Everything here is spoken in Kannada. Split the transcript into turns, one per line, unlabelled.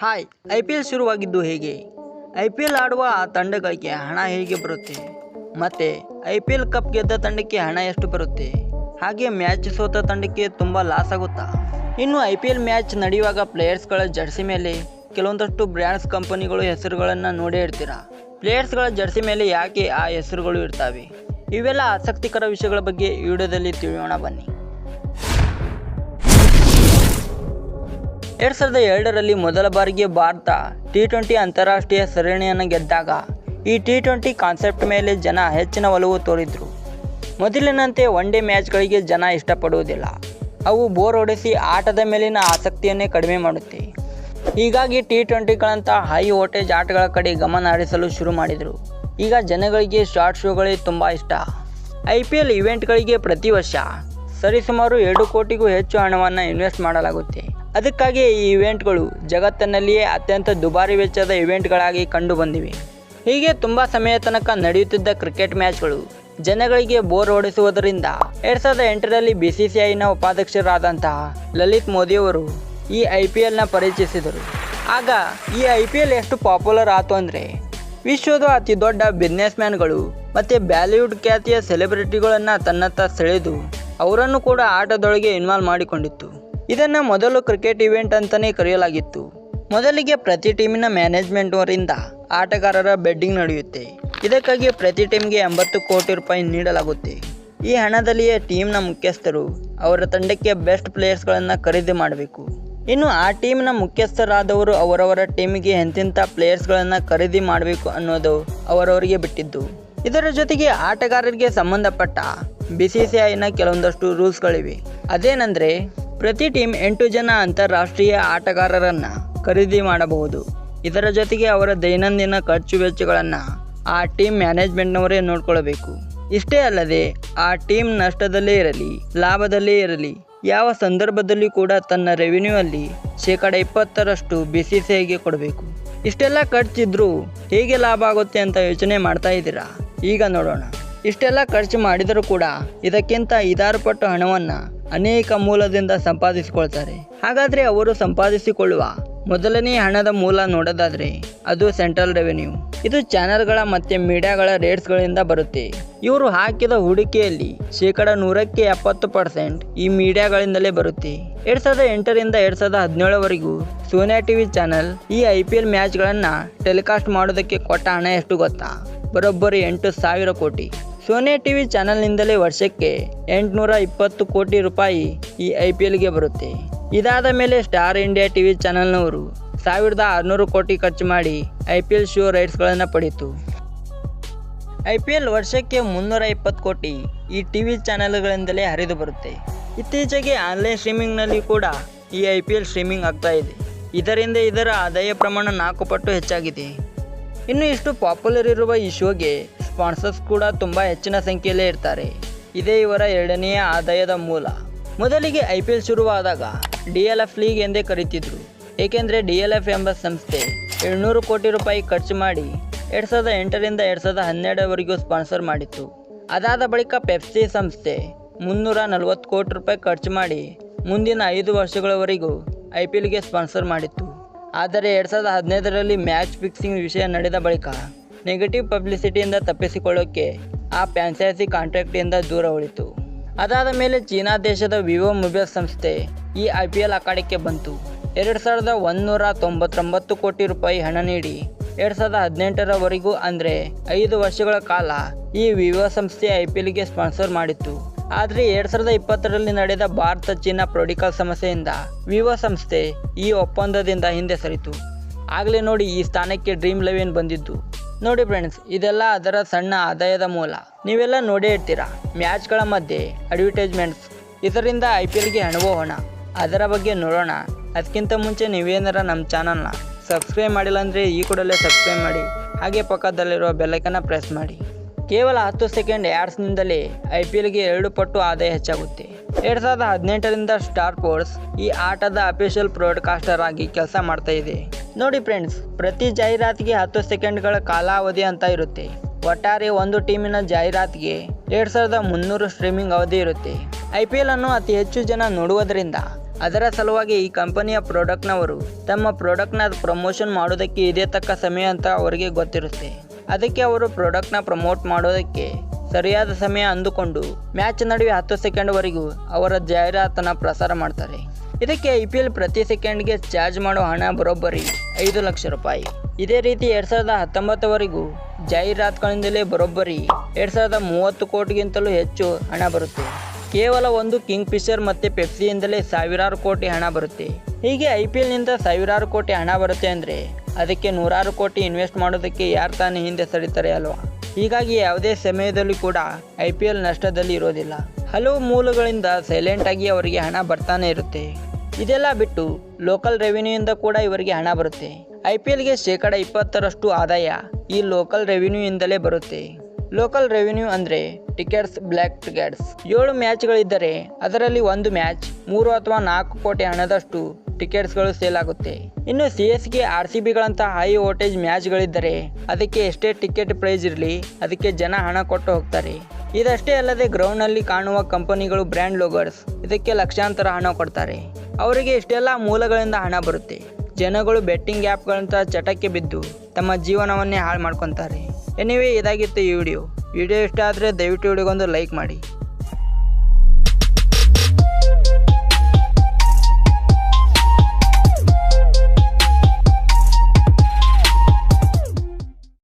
ಹಾಯ್, IPL ಶುರುವಾಗಿದ್ದು ಹೇಗೆ? IPL ಆಡುವ ಆ ತಂಡಗಳಿಗೆ ಹಣ ಹೇಗೆ ಬರುತ್ತೆ? ಮತ್ತು IPL ಕಪ್ ಗೆದ್ದ ತಂಡಕ್ಕೆ ಹಣ ಎಷ್ಟು ಬರುತ್ತೆ? ಹಾಗೆ ಮ್ಯಾಚ್ ಸೋತ ತಂಡಕ್ಕೆ ತುಂಬ ಲಾಸ್ ಆಗುತ್ತಾ? ಇನ್ನು IPL ಮ್ಯಾಚ್ ನಡೆಯುವಾಗ ಪ್ಲೇಯರ್ಸ್ಗಳ ಜರ್ಸಿ ಮೇಲೆ ಕೆಲವೊಂದಷ್ಟು ಬ್ರ್ಯಾಂಡ್ಸ್ ಕಂಪನಿಗಳು ಹೆಸರುಗಳನ್ನು ನೋಡೇ ಇರ್ತೀರಾ. ಪ್ಲೇಯರ್ಸ್ಗಳ ಜರ್ಸಿ ಮೇಲೆ ಯಾಕೆ ಆ ಹೆಸರುಗಳು ಇರ್ತವೆ? ಇವೆಲ್ಲ ಆಸಕ್ತಿಕರ ವಿಷಯಗಳ ಬಗ್ಗೆ ಈ ವಿಡಿಯೋದಲ್ಲಿ ತಿಳಿಯೋಣ ಬನ್ನಿ. 2002ರಲ್ಲಿ ಮೊದಲ ಬಾರಿಗೆ ಭಾರತ T20 ಅಂತಾರಾಷ್ಟ್ರೀಯ ಸರಣಿಯನ್ನು ಗೆದ್ದಾಗ ಈ T20 ಕಾನ್ಸೆಪ್ಟ್ ಮೇಲೆ ಜನ ಹೆಚ್ಚಿನ ಒಲವು ತೋರಿದ್ರು. ಮೊದಲಿನಂತೆ ಒನ್ ಡೇ ಮ್ಯಾಚ್ಗಳಿಗೆ ಜನ ಇಷ್ಟಪಡುವುದಿಲ್ಲ. ಅವು ಬೋರ್ ಹೊಡೆಸಿ ಆಟದ ಮೇಲಿನ ಆಸಕ್ತಿಯನ್ನೇ ಕಡಿಮೆ ಮಾಡುತ್ತೆ. ಹೀಗಾಗಿ T20ಗಳಂಥ ಹೈ ವೋಲ್ಟೇಜ್ ಆಟಗಳ ಕಡೆ ಗಮನ ಹರಿಸಲು ಶುರು ಮಾಡಿದರು. ಈಗ ಜನಗಳಿಗೆ ಶಾರ್ಟ್ ಶೋಗಳೇ ತುಂಬ ಇಷ್ಟ. IPL ಇವೆಂಟ್ಗಳಿಗೆ ಪ್ರತಿ ವರ್ಷ ಸರಿಸುಮಾರು 2 ಕೋಟಿಗೂ ಹೆಚ್ಚು ಹಣವನ್ನು ಇನ್ವೆಸ್ಟ್ ಮಾಡಲಾಗುತ್ತೆ. ಅದಕ್ಕಾಗಿ ಈ ಇವೆಂಟ್ಗಳು ಜಗತ್ತಿನಲ್ಲಿಯೇ ಅತ್ಯಂತ ದುಬಾರಿ ವೆಚ್ಚದ ಇವೆಂಟ್ಗಳಾಗಿ ಕಂಡು ಬಂದಿವೆ. ಹೀಗೆ ತುಂಬ ಸಮಯ ತನಕ ನಡೆಯುತ್ತಿದ್ದ ಕ್ರಿಕೆಟ್ ಮ್ಯಾಚ್ಗಳು ಜನಗಳಿಗೆ ಬೋರ್ ಹೊಡೆಸುವುದರಿಂದ 2008ರಲ್ಲಿ BCCIನ ಉಪಾಧ್ಯಕ್ಷರಾದಂತಹ ಲಲಿತ್ ಮೋದಿಯವರು ಈ IPLನ ಪರಿಚಯಿಸಿದರು. ಆಗ ಈ IPL ಎಷ್ಟು ಪಾಪ್ಯುಲರ್ ಆಯಿತು ಅಂದರೆ ವಿಶ್ವದ ಅತಿ ದೊಡ್ಡ ಬಿಸ್ನೆಸ್ ಮ್ಯಾನ್ಗಳು ಮತ್ತು ಬಾಲಿವುಡ್ ಖ್ಯಾತಿಯ ಸೆಲೆಬ್ರಿಟಿಗಳನ್ನು ತನ್ನತ್ತ ಸೆಳೆದು ಅವರನ್ನು ಕೂಡ ಆಟದೊಳಗೆ ಇನ್ವಾಲ್ವ್ ಮಾಡಿಕೊಂಡಿತ್ತು. ಇದನ್ನು ಮೊದಲು ಕ್ರಿಕೆಟ್ ಇವೆಂಟ್ ಅಂತಲೇ ಕರೆಯಲಾಗಿತ್ತು. ಮೊದಲಿಗೆ ಪ್ರತಿ ಟೀಮಿನ ಮ್ಯಾನೇಜ್ಮೆಂಟ್ವರಿಂದ ಆಟಗಾರರ ಬೆಡ್ಡಿಂಗ್ ನಡೆಯುತ್ತೆ. ಇದಕ್ಕಾಗಿ ಪ್ರತಿ ಟೀಮ್ಗೆ 80 ಕೋಟಿ ರೂಪಾಯಿ ನೀಡಲಾಗುತ್ತೆ. ಈ ಹಣದಲ್ಲಿಯೇ ಟೀಮ್ನ ಮುಖ್ಯಸ್ಥರು ಅವರ ತಂಡಕ್ಕೆ ಬೆಸ್ಟ್ ಪ್ಲೇಯರ್ಸ್ಗಳನ್ನು ಖರೀದಿ ಮಾಡಬೇಕು. ಇನ್ನು ಆ ಟೀಮ್ನ ಮುಖ್ಯಸ್ಥರಾದವರು ಅವರವರ ಟೀಮಿಗೆ ಎಂತೆಂಥ ಪ್ಲೇಯರ್ಸ್ಗಳನ್ನು ಖರೀದಿ ಮಾಡಬೇಕು ಅನ್ನೋದು ಅವರವರಿಗೆ ಬಿಟ್ಟಿದ್ದು. ಇದರ ಜೊತೆಗೆ ಆಟಗಾರರಿಗೆ ಸಂಬಂಧಪಟ್ಟ BCCIನ ಕೆಲವೊಂದಷ್ಟು ರೂಲ್ಸ್ಗಳಿವೆ. ಅದೇನೆಂದರೆ ಪ್ರತಿ ಟೀಮ್ 8 ಜನ ಅಂತಾರಾಷ್ಟ್ರೀಯ ಆಟಗಾರರನ್ನು ಖರೀದಿ ಮಾಡಬಹುದು. ಇದರ ಜೊತೆಗೆ ಅವರ ದೈನಂದಿನ ಖರ್ಚು ವೆಚ್ಚಗಳನ್ನು ಆ ಟೀಮ್ ಮ್ಯಾನೇಜ್ಮೆಂಟ್ನವರೇ ನೋಡ್ಕೊಳ್ಬೇಕು. ಇಷ್ಟೇ ಅಲ್ಲದೆ ಆ ಟೀಮ್ ನಷ್ಟದಲ್ಲೇ ಇರಲಿ ಲಾಭದಲ್ಲೇ ಇರಲಿ ಯಾವ ಸಂದರ್ಭದಲ್ಲಿ ಕೂಡ ತನ್ನ ರೆವಿನ್ಯೂ ಅಲ್ಲಿ 20% BCCIಗೆ ಕೊಡಬೇಕು. ಇಷ್ಟೆಲ್ಲ ಖರ್ಚಿದ್ರೂ ಹೇಗೆ ಲಾಭ ಆಗುತ್ತೆ ಅಂತ ಯೋಚನೆ ಮಾಡ್ತಾ ಇದ್ದೀರಾ? ಈಗ ನೋಡೋಣ. ಇಷ್ಟೆಲ್ಲ ಖರ್ಚು ಮಾಡಿದರೂ ಕೂಡ ಇದಕ್ಕಿಂತ 6 ಪಟ್ಟು ಹಣವನ್ನು ಅನೇಕ ಮೂಲದಿಂದ ಸಂಪಾದಿಸಿಕೊಳ್ತಾರೆ. ಹಾಗಾದರೆ ಅವರು ಸಂಪಾದಿಸಿಕೊಳ್ಳುವ ಮೊದಲನೇ ಹಣದ ಮೂಲ ನೋಡೋದಾದರೆ ಅದು ಸೆಂಟ್ರಲ್ ರೆವೆನ್ಯೂ. ಇದು ಚಾನೆಲ್ಗಳ ಮತ್ತು ಮೀಡಿಯಾಗಳ ರೇಟ್ಸ್ಗಳಿಂದ ಬರುತ್ತೆ. ಇವರು ಹಾಕಿದ ಹೂಡಿಕೆಯಲ್ಲಿ 100ಕ್ಕೆ 70% ಈ ಮೀಡಿಯಾಗಳಿಂದಲೇ ಬರುತ್ತೆ. 2008ರಿಂದ 2017ವರೆಗೂ ಸೋನಿ TV ಚಾನೆಲ್ ಈ IPL ಮ್ಯಾಚ್ಗಳನ್ನು ಟೆಲಿಕಾಸ್ಟ್ ಮಾಡೋದಕ್ಕೆ ಕೊಟ್ಟ ಹಣ ಎಷ್ಟು ಗೊತ್ತಾ? ಬರೋಬ್ಬರಿ 8,000 ಕೋಟಿ. ಸೋನಿ TV ಚಾನೆಲ್ನಿಂದಲೇ ವರ್ಷಕ್ಕೆ 820 ಕೋಟಿ ರೂಪಾಯಿ ಈ IPLಗೆ ಬರುತ್ತೆ. ಇದಾದ ಮೇಲೆ ಸ್ಟಾರ್ ಇಂಡಿಯಾ TV ಚಾನೆಲ್ನವರು 1600 ಕೋಟಿ ಖರ್ಚು ಮಾಡಿ IPL ಶೋ ರೈಟ್ಸ್ಗಳನ್ನು ಪಡೀತು. IPL ವರ್ಷಕ್ಕೆ 320 ಕೋಟಿ ಈ TV ಚಾನೆಲ್ಗಳಿಂದಲೇ ಹರಿದು ಬರುತ್ತೆ. ಇತ್ತೀಚೆಗೆ ಆನ್ಲೈನ್ ಸ್ಟ್ರೀಮಿಂಗ್ನಲ್ಲಿ ಕೂಡ ಈ IPL ಸ್ಟ್ರೀಮಿಂಗ್ ಆಗ್ತಾ ಇದೆ. ಇದರಿಂದ ಇದರ ಆದಾಯ ಪ್ರಮಾಣ 4 ಪಟ್ಟು ಹೆಚ್ಚಾಗಿದೆ. ಇನ್ನು ಇಷ್ಟು ಪಾಪ್ಯುಲರ್ ಇರುವ ಈ ಶೋಗೆ ಸ್ಪಾನ್ಸರ್ಸ್ ಕೂಡ ತುಂಬ ಹೆಚ್ಚಿನ ಸಂಖ್ಯೆಯಲ್ಲೇ ಇರ್ತಾರೆ. ಇದೇ ಇವರ ಎರಡನೆಯ ಆದಾಯದ ಮೂಲ. ಮೊದಲಿಗೆ IPL ಶುರುವಾದಾಗ DLF ಲೀಗ್ ಎಂದೇ ಕರೀತಿದ್ರು. ಏಕೆಂದರೆ DLF ಎಂಬ ಸಂಸ್ಥೆ 700 ಕೋಟಿ ರೂಪಾಯಿ ಖರ್ಚು ಮಾಡಿ 2008ರಿಂದ 2012ವರೆಗೂ ಸ್ಪಾನ್ಸರ್ ಮಾಡಿತ್ತು. ಅದಾದ ಬಳಿಕ ಪೆಪ್ಸಿ ಸಂಸ್ಥೆ 340 ಕೋಟಿ ರೂಪಾಯಿ ಖರ್ಚು ಮಾಡಿ ಮುಂದಿನ 5 ವರ್ಷಗಳವರೆಗೂ IPLಗೆ ಸ್ಪಾನ್ಸರ್ ಮಾಡಿತ್ತು. ಆದರೆ 2015ರಲ್ಲಿ ಮ್ಯಾಚ್ ಫಿಕ್ಸಿಂಗ್ ವಿಷಯ ನಡೆದ ಬಳಿಕ ನೆಗೆಟಿವ್ ಪಬ್ಲಿಸಿಟಿಯಿಂದ ತಪ್ಪಿಸಿಕೊಳ್ಳೋಕ್ಕೆ ಆ ಫ್ರಾಂಚೈಸಿ ಕಾಂಟ್ರಾಕ್ಟಿಂದ ದೂರ ಉಳಿತು. ಅದಾದ ಮೇಲೆ ಚೀನಾ ದೇಶದ ವಿವೋ ಮೊಬೈಲ್ ಸಂಸ್ಥೆ ಈ IPL ಅಖಾಡಕ್ಕೆ ಬಂತು. 2199 ಕೋಟಿ ರೂಪಾಯಿ ಹಣ ನೀಡಿ 2018ರವರೆಗೂ ಅಂದರೆ 5 ವರ್ಷಗಳ ಕಾಲ ಈ ವಿವೋ ಸಂಸ್ಥೆ IPLಗೆ ಸ್ಪಾನ್ಸರ್ ಮಾಡಿತ್ತು. ಆದರೆ 2020ರಲ್ಲಿ ನಡೆದ ಭಾರತ ಚೀನಾ ಪ್ರೊಟೋಕಾಲ್ ಸಮಸ್ಯೆಯಿಂದ ವಿವೋ ಸಂಸ್ಥೆ ಈ ಒಪ್ಪಂದದಿಂದ ಹಿಂದೆ ಸರಿತು. ಆಗಲೇ ನೋಡಿ ಈ ಸ್ಥಾನಕ್ಕೆ Dream11 ಬಂದಿದ್ದು. ನೋಡಿ ಫ್ರೆಂಡ್ಸ್, ಇದೆಲ್ಲ ಅದರ ಸಣ್ಣ ಆದಾಯದ ಮೂಲ. ನೀವೆಲ್ಲ ನೋಡೇ ಇರ್ತೀರಾ ಮ್ಯಾಚ್ಗಳ ಮಧ್ಯೆ ಅಡ್ವರ್ಟೈಸ್ಮೆಂಟ್ಸ್. ಇದರಿಂದ IPLಗೆ ಹಣವೋ ಹಣ. ಅದರ ಬಗ್ಗೆ ನೋಡೋಣ. ಅದಕ್ಕಿಂತ ಮುಂಚೆ ನೀವೇನಾರ ನಮ್ಮ ಚಾನಲ್ನ ಸಬ್ಸ್ಕ್ರೈಬ್ ಮಾಡಿಲ್ಲ ಅಂದರೆ ಈ ಕೂಡಲೇ ಸಬ್ಸ್ಕ್ರೈಬ್ ಮಾಡಿ. ಹಾಗೆ ಪಕ್ಕದಲ್ಲಿರುವ ಬೆಲ್ಲೈಕನ್ನ ಪ್ರೆಸ್ ಮಾಡಿ. ಕೇವಲ 10 ಸೆಕೆಂಡ್ ಆ್ಯಡ್ಸ್ನಿಂದಲೇ IPLಗೆ 2 ಪಟ್ಟು ಆದಾಯ ಹೆಚ್ಚಾಗುತ್ತೆ. 2018ರಿಂದ ಸ್ಟಾರ್ ಸ್ಪೋರ್ಟ್ಸ್ ಈ ಆಟದ ಅಫಿಷಿಯಲ್ ಬ್ರಾಡ್ಕಾಸ್ಟರ್ ಆಗಿ ಕೆಲಸ ಮಾಡ್ತಾ ಇದೆ. ನೋಡಿ ಫ್ರೆಂಡ್ಸ್, ಪ್ರತಿ ಜಾಹೀರಾತಿಗೆ 10 ಸೆಕೆಂಡ್ಗಳ ಕಾಲಾವಧಿ ಅಂತ ಇರುತ್ತೆ. ಒಟ್ಟಾರೆ ಒಂದು ಟೀಮಿನ ಜಾಹೀರಾತಿಗೆ 2300 ಸ್ಟ್ರೀಮಿಂಗ್ ಅವಧಿ ಇರುತ್ತೆ. IPL ಅನ್ನು ಅತಿ ಹೆಚ್ಚು ಜನ ನೋಡುವುದರಿಂದ ಅದರ ಸಲುವಾಗಿ ಈ ಕಂಪನಿಯ ಪ್ರಾಡಕ್ಟ್ನವರು ತಮ್ಮ ಪ್ರಾಡಕ್ಟ್ನ ಪ್ರಮೋಷನ್ ಮಾಡೋದಕ್ಕೆ ಇದೇ ತಕ್ಕ ಸಮಯ ಅಂತ ಅವರಿಗೆ ಗೊತ್ತಿರುತ್ತೆ. ಅದಕ್ಕೆ ಅವರು ಪ್ರಾಡಕ್ಟ್ನ ಪ್ರಮೋಟ್ ಮಾಡೋದಕ್ಕೆ ಸರಿಯಾದ ಸಮಯ ಅಂದುಕೊಂಡು ಮ್ಯಾಚ್ ನಡುವೆ 10 ಸೆಕೆಂಡ್ವರೆಗೂ ಅವರ ಜಾಹೀರಾತನ್ನು ಪ್ರಸಾರ ಮಾಡ್ತಾರೆ. ಇದಕ್ಕೆ IPL ಪ್ರತಿ ಸೆಕೆಂಡ್ಗೆ ಚಾರ್ಜ್ ಮಾಡೋ ಹಣ ಬರೋಬ್ಬರಿ 5 ಲಕ್ಷ ರೂಪಾಯಿ. ಇದೇ ರೀತಿ 2019ವರೆಗೂ ಜಾಹೀರಾತುಗಳಿಂದಲೇ ಬರೋಬ್ಬರಿ 2030 ಕೋಟಿಗಿಂತಲೂ ಹೆಚ್ಚು ಹಣ ಬರುತ್ತೆ. ಕೇವಲ ಒಂದು ಕಿಂಗ್ ಫಿಶರ್ ಮತ್ತು ಪೆಪ್ಸಿಯಿಂದಲೇ ಸಾವಿರಾರು ಕೋಟಿ ಹಣ ಬರುತ್ತೆ. ಹೀಗೆ IPLನಿಂದ ಸಾವಿರಾರು ಕೋಟಿ ಹಣ ಬರುತ್ತೆ ಅಂದರೆ ಅದಕ್ಕೆ ನೂರಾರು ಕೋಟಿ ಇನ್ವೆಸ್ಟ್ ಮಾಡೋದಕ್ಕೆ ಯಾರು ತಾನೇ ಹಿಂದೆ ಸರಿತಾರೆ ಅಲ್ವಾ. ಹೀಗಾಗಿ ಯಾವುದೇ ಸಮಯದಲ್ಲಿ ಕೂಡ IPL ನಷ್ಟದಲ್ಲಿ ಇರೋದಿಲ್ಲ. ಹಲವು ಮೂಲಗಳಿಂದ ಸೈಲೆಂಟ್ ಆಗಿ ಅವರಿಗೆ ಹಣ ಬರ್ತಾನೆ ಇರುತ್ತೆ. ಇದೆಲ್ಲ ಬಿಟ್ಟು ಲೋಕಲ್ ರೆವಿನ್ಯೂಯಿಂದ ಕೂಡ ಇವರಿಗೆ ಹಣ ಬರುತ್ತೆ. IPLಗೆ 20% ಆದಾಯ ಈ ಲೋಕಲ್ ರೆವಿನ್ಯೂಯಿಂದಲೇ ಬರುತ್ತೆ. ಲೋಕಲ್ ರೆವಿನ್ಯೂ ಅಂದರೆ ಟಿಕೆಟ್ಸ್, ಬ್ಲ್ಯಾಕ್ ಟಿಕೆಟ್ಸ್. 7 ಮ್ಯಾಚ್ಗಳಿದ್ದರೆ ಅದರಲ್ಲಿ ಒಂದು ಮ್ಯಾಚ್ 3 ಅಥವಾ 4 ಕೋಟಿ ಹಣದಷ್ಟು ಟಿಕೆಟ್ಸ್ಗಳು ಸೇಲ್ ಆಗುತ್ತೆ. ಇನ್ನು CSK, RCBಗಳಂಥ ಹೈ ವೋಲ್ಟೇಜ್ ಮ್ಯಾಚ್ಗಳಿದ್ದರೆ ಅದಕ್ಕೆ ಎಷ್ಟೇ ಟಿಕೆಟ್ ಪ್ರೈಸ್ ಇರಲಿ ಅದಕ್ಕೆ ಜನ ಹಣ ಕೊಟ್ಟು ಹೋಗ್ತಾರೆ. ಇದಷ್ಟೇ ಅಲ್ಲದೆ ಗ್ರೌಂಡ್ನಲ್ಲಿ ಕಾಣುವ ಕಂಪನಿಗಳು, ಬ್ರ್ಯಾಂಡ್ ಲೋಗರ್ಸ್ ಇದಕ್ಕೆ ಲಕ್ಷಾಂತರ ಹಣ ಕೊಡ್ತಾರೆ. ಅವರಿಗೆ ಇಷ್ಟೆಲ್ಲ ಮೂಲಗಳಿಂದ ಹಣ ಬರುತ್ತೆ. ಜನಗಳು ಬೆಟ್ಟಿಂಗ್ ಆ್ಯಪ್ಗಳಂಥ ಚಟಕ್ಕೆ ಬಿದ್ದು ತಮ್ಮ ಜೀವನವನ್ನೇ ಹಾಳು ಮಾಡ್ಕೊತಾರೆ. ಎನಿವೇ, ಇದಾಗಿತ್ತು ಈ ವಿಡಿಯೋ ಇಷ್ಟ ಆದರೆ ದಯವಿಟ್ಟು ವಿಡಿಯೋಗೊಂದು ಲೈಕ್ ಮಾಡಿ.